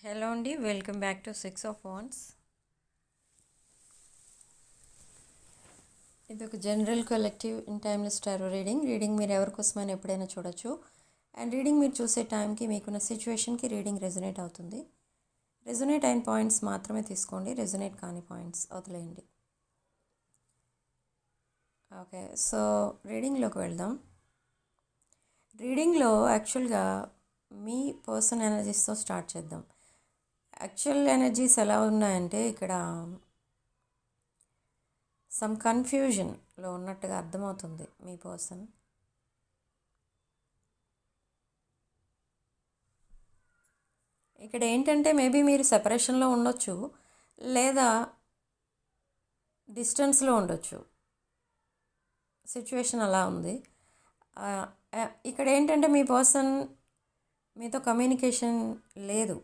Hello అండి, welcome back to 6 of Wands. ఇది ఒక general collective in timeless tarot reading మీరు ఎవరి కోసమైనా ఎప్పుడైనా చూడొచ్చు. అండ్ రీడింగ్ మీరు చూసే టైంకి మీకున్న సిచ్యువేషన్కి రీడింగ్ రెజొనేట్ అవుతుంది. రెజొనేట్ అయిన పాయింట్స్ మాత్రమే తీసుకోండి, రెజొనేట్ కాని పాయింట్స్ వదిలేయండి. ఓకే, సో రీడింగ్లోకి వెళ్దాం. రీడింగ్లో యాక్చువల్గా మీ పర్సన్ ఎనర్జీస్తో స్టార్ట్ చేద్దాం. యాక్చువల్ ఎనర్జీస్ ఎలా ఉన్నాయంటే ఇక్కడ సమ్ కన్ఫ్యూజన్లో ఉన్నట్టుగా అర్థమవుతుంది మీ పర్సన్. ఇక్కడ ఏంటంటే మేబీ మీరు సెపరేషన్లో ఉండొచ్చు, లేదా డిస్టెన్స్లో ఉండొచ్చు. సిచ్యువేషన్ అలా ఉంది. ఇక్కడ ఏంటంటే మీ పర్సన్ మీతో కమ్యూనికేషన్ లేదు,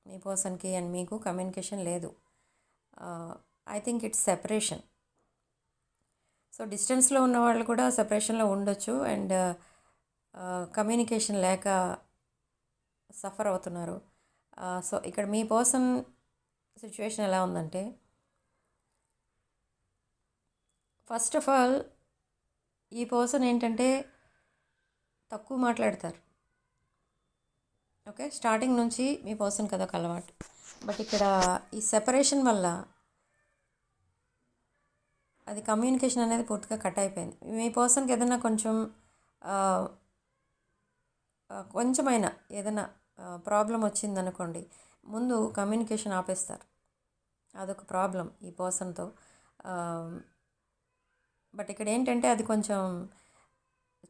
మీ పర్సన్కి అండ్ మీకు కమ్యూనికేషన్ లేదు. I think it's separation. So డిస్టెన్స్లో ఉన్న వాళ్ళు కూడా సెపరేషన్లో ఉండొచ్చు అండ్ కమ్యూనికేషన్ లేక సఫర్ అవుతున్నారు. సో ఇక్కడ మీ పర్సన్ సిచ్యువేషన్ ఎలా ఉందంటే, ఫస్ట్ ఆఫ్ ఆల్ ఈ పర్సన్ ఏంటంటే తక్కువ మాట్లాడతారు. ఓకే, స్టార్టింగ్ నుంచి మీ పర్సన్కి అదొక అలవాటు. బట్ ఇక్కడ ఈ సెపరేషన్ వల్ల అది కమ్యూనికేషన్ అనేది పూర్తిగా కట్ అయిపోయింది. మీ పర్సన్కి ఏదైనా కొంచెమైనా ఏదైనా ప్రాబ్లం వచ్చిందనుకోండి, ముందు కమ్యూనికేషన్ ఆపేస్తారు. అదొక ప్రాబ్లం ఈ పర్సన్తో. బట్ ఇక్కడ ఏంటంటే అది కొంచెం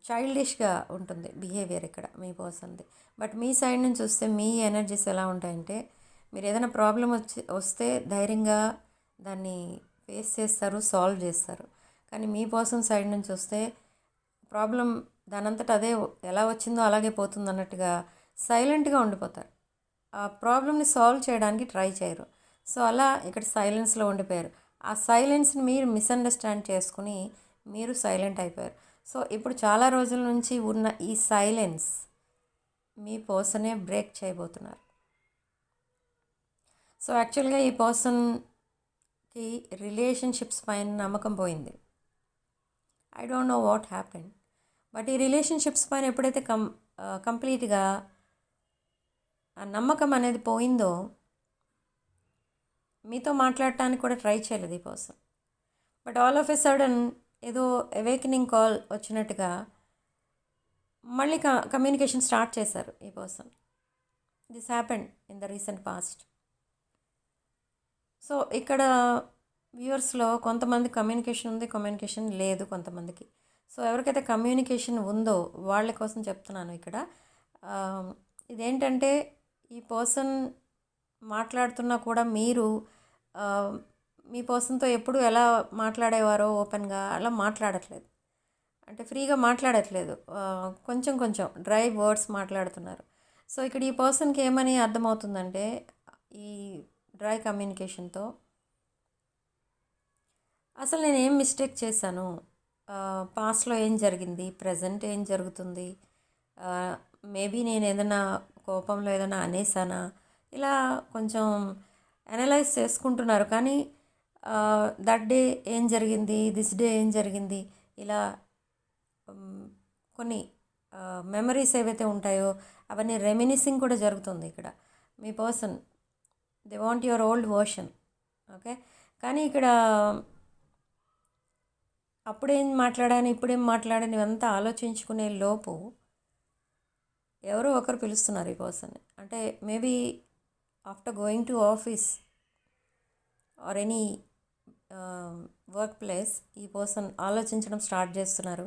చైల్డిష్గా ఉంటుంది బిహేవియర్ ఇక్కడ మీ పర్సన్ది. బట్ మీ సైడ్ నుంచి చూస్తే మీ ఎనర్జీస్ ఎలా ఉంటాయంటే, మీరు ఏదైనా ప్రాబ్లం వస్తే ధైర్యంగా దాన్ని ఫేస్ చేస్తారు, సాల్వ్ చేస్తారు. కానీ మీ పర్సన్ సైడ్ నుంచి వస్తే ప్రాబ్లం దానంతటా అదే ఎలా వచ్చిందో అలాగే పోతుంది అన్నట్టుగా సైలెంట్గా ఉండిపోతారు. ఆ ప్రాబ్లమ్ని సాల్వ్ చేయడానికి ట్రై చేయరు. సో అలా ఇక్కడ సైలెన్స్లో ఉండిపోయారు. ఆ సైలెన్స్ని మీరు మిస్అండర్స్టాండ్ చేసుకుని మీరు సైలెంట్ అయిపోయారు. సో ఇప్పుడు చాలా రోజుల నుంచి ఉన్న ఈ సైలెన్స్ మీ పర్సనే బ్రేక్ చేయబోతున్నారు. సో యాక్చువల్గా ఈ పర్సన్కి రిలేషన్షిప్స్ పైన నమ్మకం పోయింది. I don't know what happen. But ఈ రిలేషన్షిప్స్ పైన ఎప్పుడైతే కంప్లీట్గా ఆ నమ్మకం అనేది పోయిందో, మీతో మాట్లాడటానికి కూడా ట్రై చేయలేదు ఈ person. But all of a sudden ఏదో అవేకనింగ్ కాల్ వచ్చినట్టుగా మళ్ళీ కమ్యూనికేషన్ స్టార్ట్ చేశారు ఈ person. This happened in the recent past. So ఇక్కడ వ్యూవర్స్లో కొంతమంది కమ్యూనికేషన్ ఉంది, కమ్యూనికేషన్ లేదు కొంతమందికి. సో ఎవరికైతే కమ్యూనికేషన్ ఉందో వాళ్ళ కోసం చెప్తున్నాను ఇక్కడ. ఇదేంటంటే ఈ పర్సన్ మాట్లాడుతున్నా కూడా మీరు మీ పర్సన్తో ఎప్పుడు ఎలా మాట్లాడేవారో ఓపెన్గా అలా మాట్లాడట్లేదు. అంటే ఫ్రీగా మాట్లాడట్లేదు, కొంచెం కొంచెం డ్రై వర్డ్స్ మాట్లాడుతున్నారు. సో ఇక్కడ ఈ పర్సన్కి ఏమని అర్థమవుతుందంటే, ఈ డ్రై కమ్యూనికేషన్తో అసలు నేను ఏం మిస్టేక్ చేశాను, పాస్ట్లో ఏం జరిగింది, ప్రజెంట్ ఏం జరుగుతుంది, మేబీ నేను ఏదైనా కోపంలో ఏదైనా అనేసానా, ఇలా కొంచెం అనలైజ్ చేసుకుంటున్నారు. కానీ దట్ డే ఏం జరిగింది, దిస్ డే ఏం జరిగింది, ఇలా కొన్ని మెమరీస్ ఏవైతే ఉంటాయో అవన్నీ రెమినిసింగ్ కూడా జరుగుతుంది ఇక్కడ. మీ person they want your old version. Okay, కానీ ఇక్కడ అప్పుడేం మాట్లాడాను ఇప్పుడేం మాట్లాడాను ఇవంతా ఆలోచించుకునే లోపు ఎవరో ఒకరు పిలుస్తున్నారు ఈ పర్సన్. అంటే maybe after going to office or any work place ఈ పర్సన్ ఆలోచించడం స్టార్ట్ చేస్తున్నారు.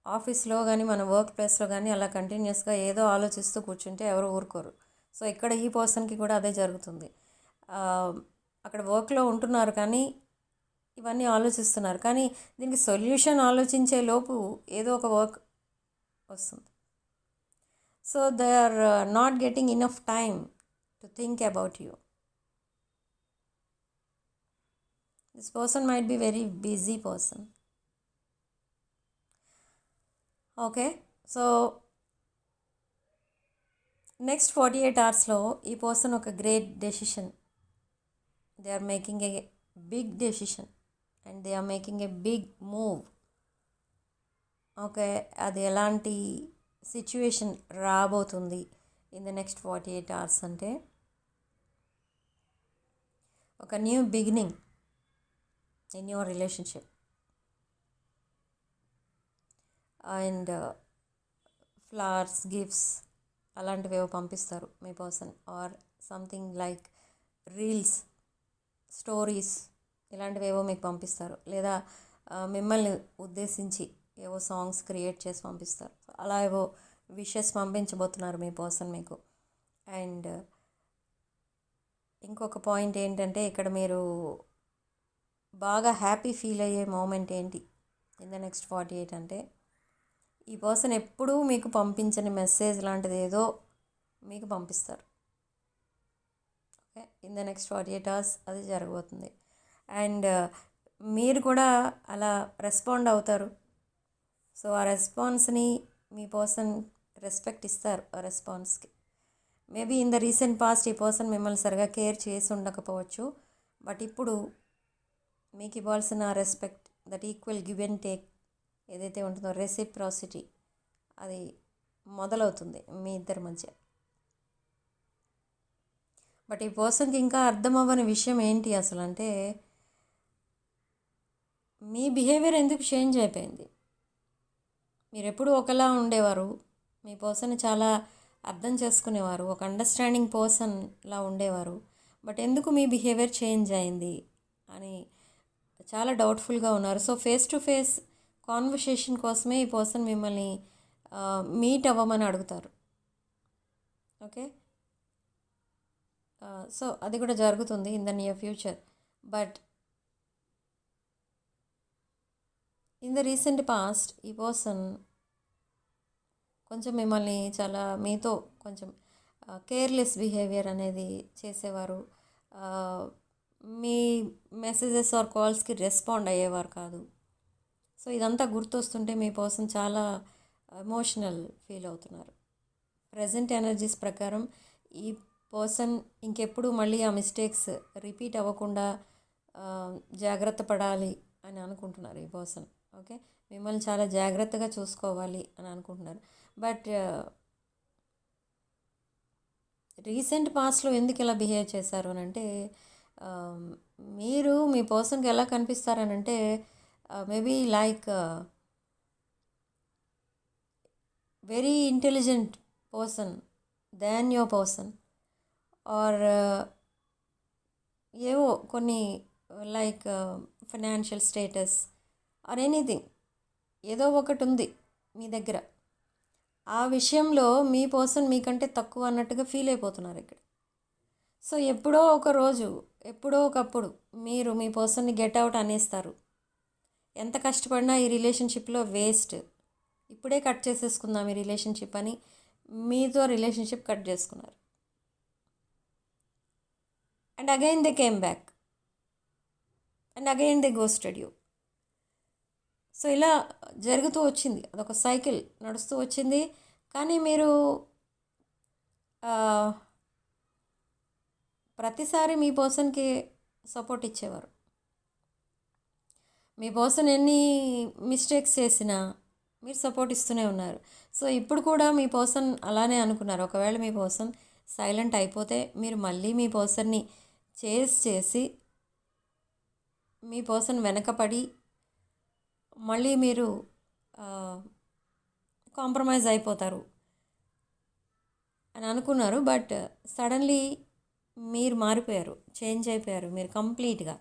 ఆఫీస్లో కానీ మన వర్క్ ప్లేస్లో కానీ అలా కంటిన్యూస్గా ఏదో ఆలోచిస్తూ కూర్చుంటే ఎవరు ఊరుకోరు. సో ఇక్కడ ఈ పర్సన్కి కూడా అదే జరుగుతుంది. అక్కడ వర్క్లో ఉంటున్నారు కానీ ఇవన్నీ ఆలోచిస్తున్నారు. కానీ దీనికి సొల్యూషన్ ఆలోచించే లోపు ఏదో ఒక వర్క్ వస్తుంది. So they are not getting enough time to think about you. This person might be very busy person. Okay, so next 48 అవర్స్లో ఈ పర్సన్ ఒక great decision, they are making a big decision and they are making a big move. Okay, అది ఎలాంటి situation రాబోతుంది in the next 48 hours అంటే ఒక new beginning in your relationship and flowers, gifts అలాంటివేవో పంపిస్తారు మీ person, or something like reels, stories ఇలాంటివేవో మీకు పంపిస్తారు, లేదా మిమ్మల్ని ఉద్దేశించి ఏవో సాంగ్స్ క్రియేట్ చేసి పంపిస్తారు. అలా ఏవో విషెస్ పంపించబోతున్నారు మీ పర్సన్ మీకు. అండ్ ఇంకొక పాయింట్ ఏంటంటే ఇక్కడ మీరు బాగా హ్యాపీ ఫీల్ అయ్యే మూమెంట్ ఏంటి ఇన్ ద నెక్స్ట్ 48 అంటే ఈ పర్సన్ ఎప్పుడూ మీకు పంపించని మెసేజ్ లాంటిది ఏదో మీకు పంపిస్తారు. Okay, in the next 48 hours అది జరగబోతుంది. అండ్ మీరు కూడా అలా రెస్పాండ్ అవుతారు. సో ఆ రెస్పాన్స్ని మీ పర్సన్ రెస్పెక్ట్ ఇస్తారు. ఆ రెస్పాన్స్కి maybe in the recent past ఈ పర్సన్ మిమ్మల్ని సరిగా కేర్ చేసి ఉండకపోవచ్చు, బట్ ఇప్పుడు మీకు ఇవ్వాల్సిన respect, that equal give and take ఏదైతే ఉంటుందో రెసిప్రాసిటీ, అది మొదలవుతుంది మీ ఇద్దరి మధ్య. బట్ ఈ పర్సన్కి ఇంకా అర్థం అవ్వని విషయం ఏంటి అసలు అంటే మీ బిహేవియర్ ఎందుకు చేంజ్ అయిపోయింది. మీరు ఎప్పుడు ఒకలా ఉండేవారు, మీ పర్సన్ చాలా అర్థం చేసుకునేవారు, ఒక అండర్స్టాండింగ్ పర్సన్లా ఉండేవారు, బట్ ఎందుకు మీ బిహేవియర్ చేంజ్ అయింది అని చాలా డౌట్ఫుల్గా ఉన్నారు. So face to face conversation కోసమే ఈ పర్సన్ మిమ్మల్ని మీట్ అవ్వమని అడుగుతారు. ఓకే, సో అది కూడా జరుగుతుంది in the near future. But in the recent past ఈ పర్సన్ కొంచెం మిమ్మల్ని చాలా మీతో కొంచెం కేర్లెస్ బిహేవియర్ అనేది చేసేవారు. మీ మెసేజెస్ ఆర్ కాల్స్కి రెస్పాండ్ అయ్యేవారు కాదు. సో ఇదంతా గుర్తొస్తుంటే మీ పర్సన్ చాలా ఎమోషనల్ ఫీల్ అవుతున్నారు. ప్రజెంట్ ఎనర్జీస్ ప్రకారం ఈ పర్సన్ ఇంకెప్పుడు మళ్ళీ ఆ మిస్టేక్స్ రిపీట్ అవ్వకుండా జాగ్రత్త పడాలి అని అనుకుంటున్నారు ఈ పర్సన్. ఓకే, మిమ్మల్ని చాలా జాగ్రత్తగా చూసుకోవాలి అని అనుకుంటున్నారు. బట్ రీసెంట్ పాస్ట్లో ఎందుకు ఇలా బిహేవ్ చేశారు అని అంటే మీరు మీ పర్సన్కి ఎలా కనిపిస్తారనంటే maybe like very intelligent person than your person, or ఏవో కొన్ని like financial status or anything ఏదో ఒకటి ఉంది మీ దగ్గర. ఆ విషయంలో మీ పర్సన్ మీకంటే తక్కువ అన్నట్టుగా ఫీల్ అయిపోతున్నారు ఇక్కడ. సో ఎప్పుడో ఒక రోజు, ఎప్పుడో ఒకప్పుడు మీరు మీ పర్సన్ని గెట్ అవుట్ అనేస్తారు. ఎంత కష్టపడినా ఈ రిలేషన్షిప్లో వేస్ట్, ఇప్పుడే కట్ చేసేసుకుందాం ఈ రిలేషన్షిప్ అని మీతో రిలేషన్షిప్ కట్ చేసుకున్నారు. And again they came back and again they ghosted you. So ఇలా జరుగుతూ వచ్చింది, అదొక సైకిల్ నడుస్తూ వచ్చింది. కానీ మీరు ప్రతిసారి మీ పర్సన్కి సపోర్ట్ ఇచ్చేవారు. మీ పర్సన్ ఎన్ని మిస్టేక్స్ చేసినా మీరు సపోర్ట్ ఇస్తూనే ఉన్నారు. సో ఇప్పుడు కూడా మీ పర్సన్ అలానే అనుకున్నారు. ఒకవేళ మీ పర్సన్ సైలెంట్ అయిపోతే మీరు మళ్ళీ మీ పర్సన్ని చేసి మీ పర్సన్ వెనకపడి మళ్ళీ మీరు కాంప్రమైజ్ అయిపోతారు అని అనుకున్నారు. బట్ సడన్లీ మీరు మారిపోయారు, చేంజ్ అయిపోయారు. మీరు కంప్లీట్గా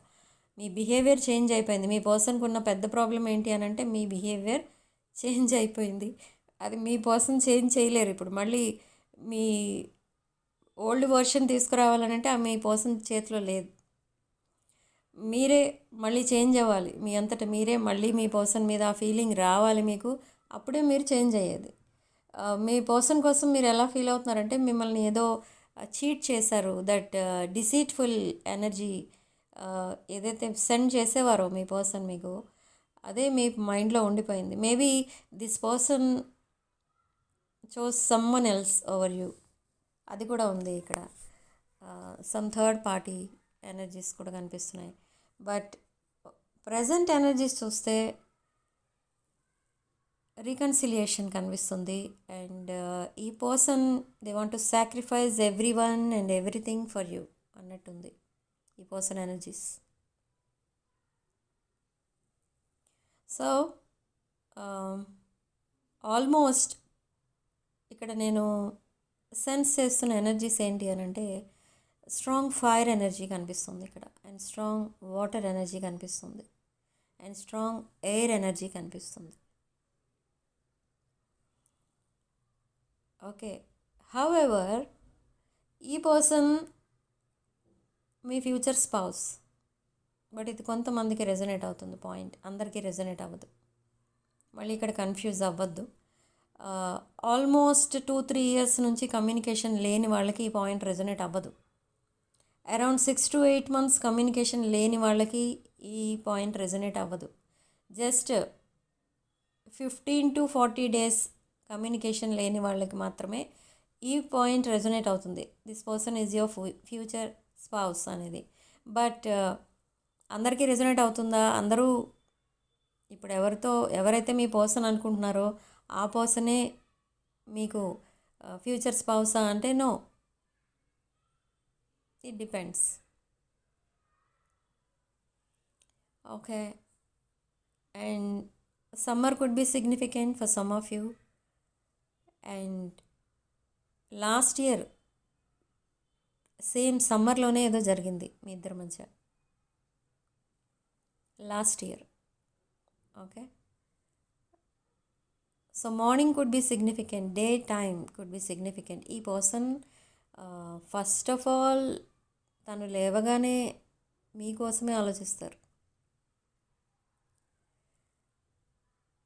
మీ బిహేవియర్ చేంజ్ అయిపోయింది. మీ పర్సన్కి ఉన్న పెద్ద ప్రాబ్లం ఏంటి అని అంటే మీ బిహేవియర్ చేంజ్ అయిపోయింది. అది మీ పర్సన్ చేంజ్ చేయలేరు. ఇప్పుడు మళ్ళీ మీ ఓల్డ్ వర్షన్ తీసుకురావాలనంటే ఆ మీ పర్సన్ చేతిలో లేదు. మీరే మళ్ళీ చేంజ్ అవ్వాలి. మీ అంతటా మీరే మళ్ళీ మీ పర్సన్ మీద ఆ ఫీలింగ్ రావాలి మీకు, అప్పుడే మీరు చేంజ్ అయ్యేది. మీ పర్సన్ కోసం మీరు ఎలా ఫీల్ అవుతున్నారంటే మిమ్మల్ని ఏదో చీట్ చేశారు. దట్ డిసీట్ఫుల్ ఎనర్జీ ఏదైతే సెండ్ చేసేవారో మీ పర్సన్ మీకు, అదే మీ మైండ్లో ఉండిపోయింది. Maybe this person chose someone else over you. అది కూడా ఉంది ఇక్కడ. సమ్ థర్డ్ పార్టీ ఎనర్జీస్ కూడా కనిపిస్తున్నాయి. బట్ ప్రజెంట్ ఎనర్జీస్ చూస్తే రీకన్సిలియేషన్ కనిపిస్తుంది. అండ్ ఈ person they want to sacrifice everyone and everything for you అన్నట్టుంది ఈ పర్సన్ ఎనర్జీస్. సో ఆల్మోస్ట్ ఇక్కడ నేను సెన్స్ చేస్తున్న ఎనర్జీస్ ఏంటి అని అంటే స్ట్రాంగ్ ఫైర్ ఎనర్జీ కనిపిస్తుంది ఇక్కడ, అండ్ స్ట్రాంగ్ వాటర్ ఎనర్జీ కనిపిస్తుంది, అండ్ స్ట్రాంగ్ ఎయిర్ ఎనర్జీ కనిపిస్తుంది. ఓకే, హౌఎవర్ ఈ person me future spouse, but ఇది కొంతమందికి రెజొనేట్ అవుతుంది పాయింట్, అందరికీ రెజొనేట్ అవ్వదు. మళ్ళీ ఇక్కడ కన్ఫ్యూజ్ అవ్వద్దు. ఆల్మోస్ట్ 2-3 ఇయర్స్ నుంచి కమ్యూనికేషన్ లేని వాళ్ళకి ఈ పాయింట్ రెజొనేట్ అవ్వదు. అరౌండ్ 6 to 8 months కమ్యూనికేషన్ లేని వాళ్ళకి ఈ పాయింట్ రెజొనేట్ అవ్వదు. జస్ట్ 15 to 40 days కమ్యూనికేషన్ లేని వాళ్ళకి మాత్రమే ఈ పాయింట్ రెజొనేట్ అవుతుంది. This person is your future spouse అనేది. బట్ అందరికీ రెజొనేట్ అవుతుందా? అందరూ ఇప్పుడు ఎవరైతే మీ పర్సన్ అనుకుంటున్నారో ఆ పర్సనే మీకు ఫ్యూచర్ స్పౌసా అంటే no, it depends. Okay, and summer could be significant for some of you. And last year same సమ్మర్లోనే ఏదో జరిగింది మీ ఇద్దరి మధ్య, last year. Okay, so morning could be significant, day time could be significant. ఈ person first of all తను లేవగానే మీకోసమే ఆలోచిస్తారు.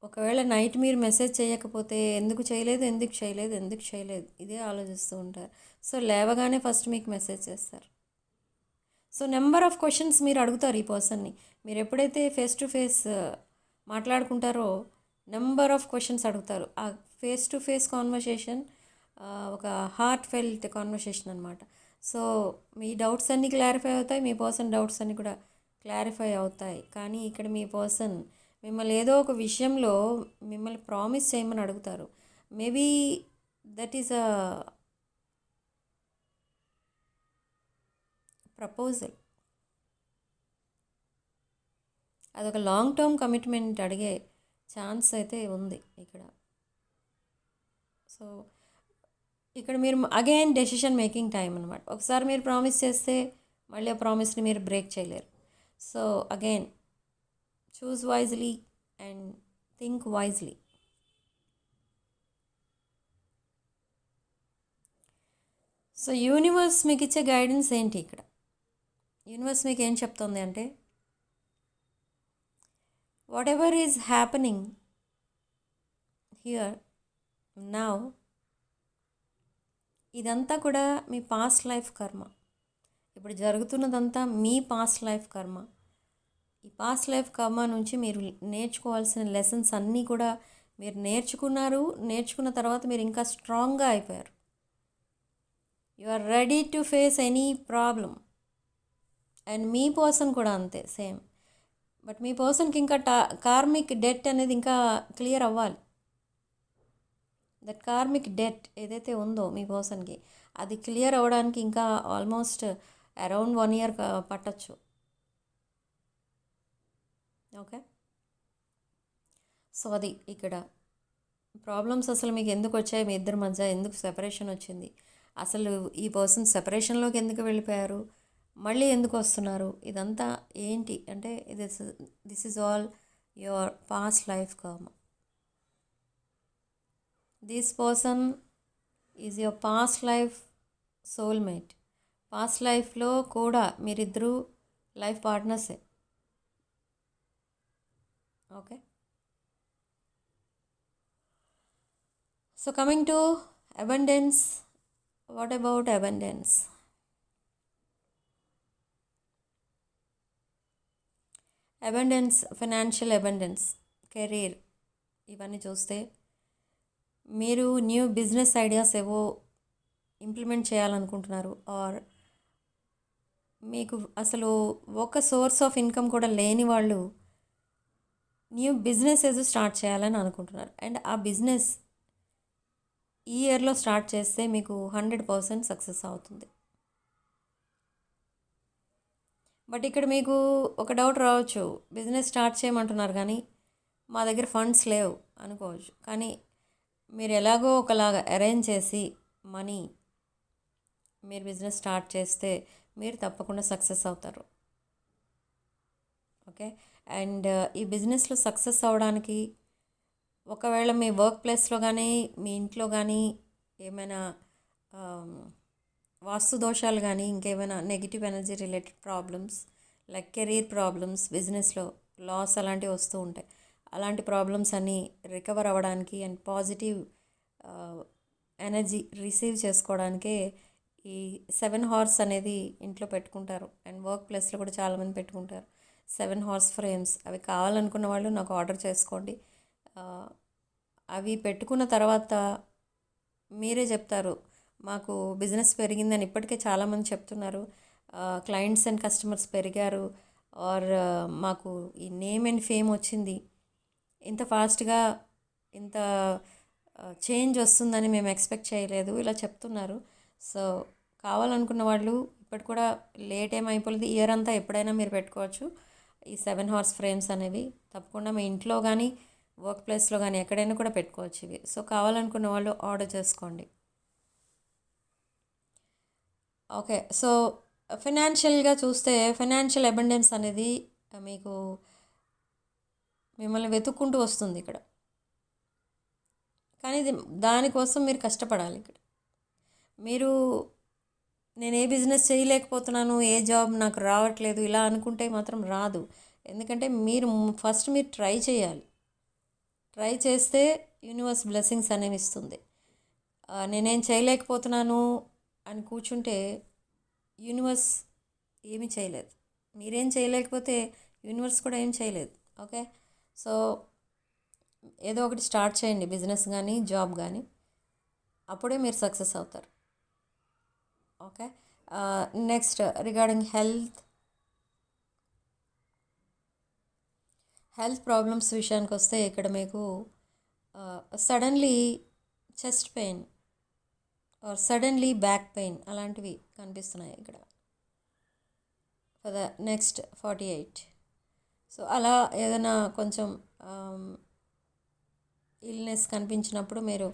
ఒకవేళ నైట్ మీరు మెసేజ్ చేయకపోతే ఎందుకు చేయలేదు ఇదే ఆలోచిస్తూ ఉంటారు. సో లేవగానే ఫస్ట్ మీకు మెసేజ్ చేస్తారు. సో నెంబర్ ఆఫ్ క్వశ్చన్స్ మీరు అడుగుతారు ఈ పర్సన్ని. మీరు ఎప్పుడైతే ఫేస్ టు ఫేస్ మాట్లాడుకుంటారో నెంబర్ ఆఫ్ క్వశ్చన్స్ అడుగుతారు. ఆ ఫేస్ టు ఫేస్ కాన్వర్సేషన్ ఒక హార్ట్ ఫెల్ట్ కాన్వర్సేషన్ అనమాట. సో మీ డౌట్స్ అన్నీ క్లారిఫై అవుతాయి, మీ పర్సన్ డౌట్స్ అన్నీ కూడా క్లారిఫై అవుతాయి. కానీ ఇక్కడ మీ పర్సన్ మిమ్మల్ని ఏదో ఒక విషయంలో మిమ్మల్ని ప్రామిస్ చేయమని అడుగుతారు. Maybe that is a proposal. అదొక లాంగ్ టర్మ్ కమిట్మెంట్ అడిగే ఛాన్స్ అయితే ఉంది ఇక్కడ. సో ఇక్కడ మీరు అగైన్ డెసిషన్ మేకింగ్ టైం అనమాట. ఒకసారి మీరు ప్రామిస్ చేస్తే మళ్ళీ ఆ ప్రామిస్ని మీరు బ్రేక్ చేయలేరు. So again choose wisely and think wisely. So universe మీకు ఇచ్చే గైడెన్స్ ఏంటి ఇక్కడ? యూనివర్స్ మీకు ఏం చెప్తుంది అంటే what ever is happening here now, ఇదంతా కూడా మీ పాస్ట్ లైఫ్ కర్మ. ఇప్పుడు జరుగుతున్నదంతా మీ పాస్ట్ లైఫ్ కర్మ. ఈ పాస్ట్ లైఫ్ కర్మ నుంచి మీరు నేర్చుకోవాల్సిన లెసన్స్ అన్నీ కూడా మీరు నేర్చుకున్న తర్వాత మీరు ఇంకా స్ట్రాంగ్గా అయిపోయారు. You are ready to face any problem. And మీ పర్సన్ కూడా అంతే సేమ్. బట్ మీ పర్సన్కి ఇంకా కార్మిక్ డెట్ అనేది ఇంకా క్లియర్ అవ్వాలి. దట్ కార్మిక్ డెట్ ఏదైతే ఉందో మీ పర్సన్కి అది క్లియర్ అవ్వడానికి ఇంకా ఆల్మోస్ట్ అరౌండ్ 1 year పట్టచ్చు. ఓకే, సో అది ఇక్కడ ప్రాబ్లమ్స్. అసలు మీకు ఎందుకు వచ్చాయి? మీ ఇద్దరి మధ్య ఎందుకు సెపరేషన్ వచ్చింది? అసలు ఈ పర్సన్ సెపరేషన్లోకి ఎందుకు వెళ్ళిపోయారు? మళ్ళీ ఎందుకు వస్తున్నారు? ఇదంతా ఏంటి అంటే this is all your past life karma. This person is your past life soulmate. Past లైఫ్లో కూడా మీరిద్దరూ లైఫ్ పార్ట్నర్సే. Okay, so coming to abundance. What about abundance? Abundance, financial abundance, career, ఇవన్నీ చూస్తే మీరు న్యూ బిజినెస్ ఐడియాస్ ఏవో ఇంప్లిమెంట్ చేయాలనుకుంటున్నారు, or మీకు అసలు ఒక సోర్స్ ఆఫ్ ఇన్కమ్ కూడా లేని వాళ్ళు న్యూ బిజినెస్ ఏదో స్టార్ట్ చేయాలని అనుకుంటున్నారు. అండ్ ఆ బిజినెస్ ఈ ఇయర్లో స్టార్ట్ చేస్తే మీకు 100% సక్సెస్ అవుతుంది. బట్ ఇక్కడ మీకు ఒక డౌట్ రావచ్చు, బిజినెస్ స్టార్ట్ చేయమంటున్నారు కానీ మా దగ్గర ఫండ్స్ లేవు అనుకోవచ్చు. కానీ మీరు ఎలాగో ఒకలాగా అరేంజ్ చేసి మనీ మీరు బిజినెస్ స్టార్ట్ చేస్తే మీరు తప్పకుండా సక్సెస్ అవుతారు. ఓకే. అండ్ ఈ బిజినెస్లో సక్సెస్ అవ్వడానికి ఒకవేళ మీ వర్క్ ప్లేస్లో కానీ మీ ఇంట్లో కానీ ఏమైనా వాస్తు దోషాలు కానీ ఇంకేమైనా negative energy related problems like career problems, బిజినెస్లో లాస్ అలాంటివి వస్తూ ఉంటాయి. అలాంటి ప్రాబ్లమ్స్ అన్నీ రికవర్ అవ్వడానికి అండ్ పాజిటివ్ ఎనర్జీ రిసీవ్ చేసుకోవడానికే ఈ 7 హార్స్ అనేది ఇంట్లో పెట్టుకుంటారు. అండ్ వర్క్ ప్లేస్లో కూడా చాలామంది పెట్టుకుంటారు 7 హార్స్ ఫ్రేమ్స్. అవి కావాలనుకున్న వాళ్ళు నాకు ఆర్డర్ చేసుకోండి. అవి పెట్టుకున్న తర్వాత మీరే చెప్తారు మాకు బిజినెస్ పెరిగిందని. ఇప్పటికే చాలామంది చెప్తున్నారు, క్లయింట్స్ అండ్ కస్టమర్స్ పెరిగారు, ఆర్ మాకు ఈ నేమ్ అండ్ ఫేమ్ వచ్చింది, ఇంత ఫాస్ట్గా ఇంత చేంజ్ వస్తుందని మేము ఎక్స్పెక్ట్ చేయలేదు, ఇలా చెప్తున్నారు. సో కావాలనుకున్న వాళ్ళు ఇప్పటి కూడా లేట్ ఏమైపోలేదు, ఇయర్ అంతా ఎప్పుడైనా మీరు పెట్టుకోవచ్చు ఈ 7 హార్స్ ఫ్రేమ్స్ అనేవి. తప్పకుండా మీ ఇంట్లో కానీ వర్క్ ప్లేస్లో కానీ ఎక్కడైనా కూడా పెట్టుకోవచ్చు ఇవి. సో కావాలనుకున్న వాళ్ళు ఆర్డర్ చేసుకోండి. ఓకే. సో ఫైనాన్షియల్గా చూస్తే ఫైనాన్షియల్ అబండెన్స్ అనేది మీకు మిమ్మల్ని వెతుక్కుంటూ వస్తుంది ఇక్కడ. కానీ ఇది దానికోసం మీరు కష్టపడాలి. ఇక్కడ మీరు నేను ఏ బిజినెస్ చేయలేకపోతున్నాను, ఏ జాబ్ నాకు రావట్లేదు ఇలా అనుకుంటే మాత్రం రాదు. ఎందుకంటే మీరు ఫస్ట్ ట్రై చేయాలి. ట్రై చేస్తే యూనివర్స్ బ్లెస్సింగ్స్ అనేవి ఇస్తుంది. నేనేం చేయలేకపోతున్నాను అని కూర్చుంటే యూనివర్స్ ఏమీ చేయలేదు. మీరేం చేయలేకపోతే యూనివర్స్ కూడా ఏం చేయలేదు. ఓకే. సో ఏదో ఒకటి స్టార్ట్ చేయండి, బిజినెస్ కానీ జాబ్ కానీ, అప్పుడే మీరు సక్సెస్ అవుతారు. Okay. Next regarding health problems విషయానికి వస్తే ఇక్కడ మీకు suddenly chest pain or suddenly back pain అలాంటివి కనిపిస్తున్నాయి ఇక్కడ ఫర్ ద నెక్స్ట్ 48. సో అలా ఏదైనా కొంచెం ఇల్నెస్ కనిపించినప్పుడు మీరు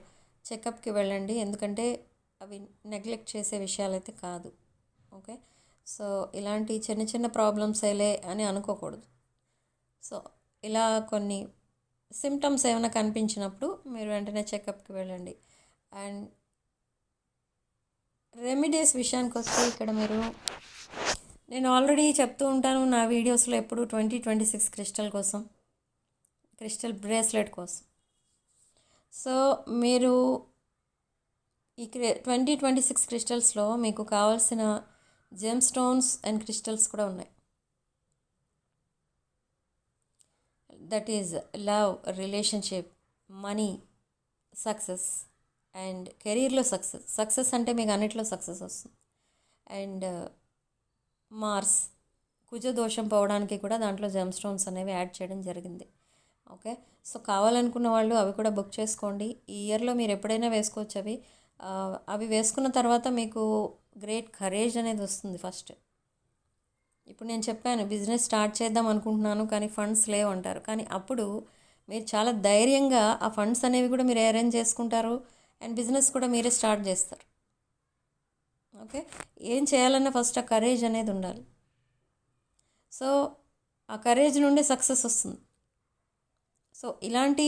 చెకప్కి వెళ్ళండి. ఎందుకంటే అవి నెగ్లెక్ట్ చేసే విషయాలు అయితే కాదు. ఓకే. సో ఇలాంటి చిన్న చిన్న ప్రాబ్లమ్స్ అయిలే అని అనుకోకూడదు. సో ఇలా కొన్ని సిమ్టమ్స్ ఏమైనా కనిపించినప్పుడు మీరు వెంటనే చెకప్కి వెళ్ళండి. అండ్ రెమెడీస్ విషయానికి వస్తే ఇక్కడ మీరు, నేను ఆల్రెడీ చెప్తూ ఉంటాను నా వీడియోస్లో ఎప్పుడు 2026 క్రిస్టల్ కోసం, క్రిస్టల్ బ్రేస్లెట్ కోసం. సో మీరు ఈ 2026 క్రిస్టల్స్లో మీకు కావాల్సిన జెమ్ స్టోన్స్ అండ్ క్రిస్టల్స్ కూడా ఉన్నాయి. That is love, relationship, money, success and కెరీర్లో సక్సెస్ అంటే మీకు అన్నిట్లో సక్సెస్ వస్తుంది. అండ్ మార్స్, కుజ దోషం పోవడానికి కూడా దాంట్లో జెమ్ స్టోన్స్ అనేవి యాడ్ చేయడం జరిగింది. ఓకే. సో కావాలనుకున్న వాళ్ళు అవి కూడా బుక్ చేసుకోండి. ఈ ఇయర్లో మీరు ఎప్పుడైనా వేసుకోవచ్చు అవి. అవి వేసుకున్న తర్వాత మీకు గ్రేట్ కరేజ్ అనేది వస్తుంది ఫస్ట్. ఇప్పుడు నేను చెప్పాను బిజినెస్ స్టార్ట్ చేద్దాం అనుకుంటున్నాను కానీ ఫండ్స్ లేవు అంటారు. కానీ అప్పుడు మీరు చాలా ధైర్యంగా ఆ ఫండ్స్ అనేవి కూడా మీరు అరేంజ్ చేసుకుంటారు అండ్ బిజినెస్ కూడా మీరే స్టార్ట్ చేస్తారు. ఓకే. ఏం చేయాలన్నా ఫస్ట్ ఆ కరేజ్ అనేది ఉండాలి. సో ఆ కరేజ్ నుండి సక్సెస్ వస్తుంది. సో ఇలాంటి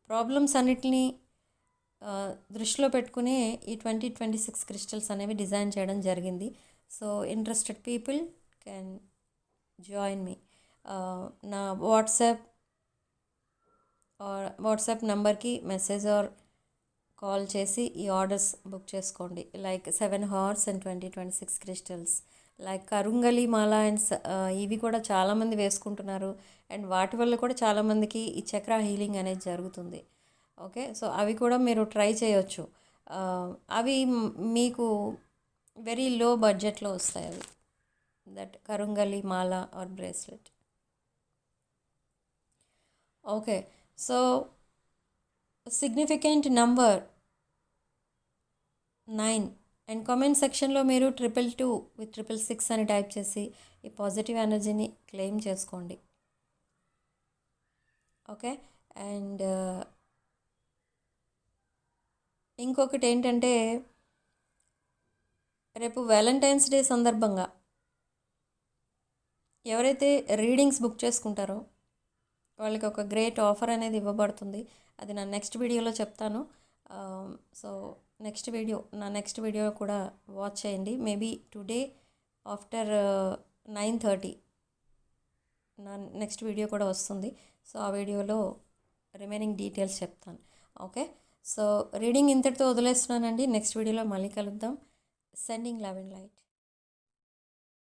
ప్రాబ్లమ్స్ అన్నిటినీ దృష్టిలో పెట్టుకుని ఈ 2026 క్రిస్టల్స్ అనేవి డిజైన్ చేయడం జరిగింది. So interested people can join me. నా వాట్సాప్ నెంబర్కి మెసేజ్ ఆర్ కాల్ చేసి ఈ ఆర్డర్స్ బుక్ చేసుకోండి. Like 7 horses and 2026 crystals, like karungali mala and ఇవి కూడా చాలామంది వేసుకుంటున్నారు. అండ్ వాటి వల్ల కూడా చాలామందికి ఈ చక్ర హీలింగ్ అనేది జరుగుతుంది. ఓకే. సో అవి కూడా మీరు ట్రై చేయొచ్చు. అవి మీకు వెరీ లో బడ్జెట్లో వస్తాయి అవి, that karungali mala or bracelet. Okay, so significant number 9. And comment సెక్షన్లో మీరు 222 with 666 అని టైప్ చేసి ఈ పాజిటివ్ ఎనర్జీని క్లెయిమ్ చేసుకోండి. ఓకే, అండ్ ఇంకొకటి ఏంటంటే రేపు వ్యాలంటైన్స్ డే సందర్భంగా ఎవరైతే రీడింగ్స్ బుక్ చేసుకుంటారో వాళ్ళకి ఒక గ్రేట్ ఆఫర్ అనేది ఇవ్వబడుతుంది. అది నా నెక్స్ట్ వీడియోలో చెప్తాను. సో నా నెక్స్ట్ వీడియో కూడా వాచ్ చేయండి. మేబీ టుడే ఆఫ్టర్ 9:30 నా నెక్స్ట్ వీడియో కూడా వస్తుంది. సో ఆ వీడియోలో రిమైనింగ్ డీటెయిల్స్ చెప్తాను. ఓకే, సో రీడింగ్ ఇంతటితో వదిలేస్తున్నానండి. నెక్స్ట్ వీడియోలో మళ్ళీ కలుద్దాం. Sending love and light.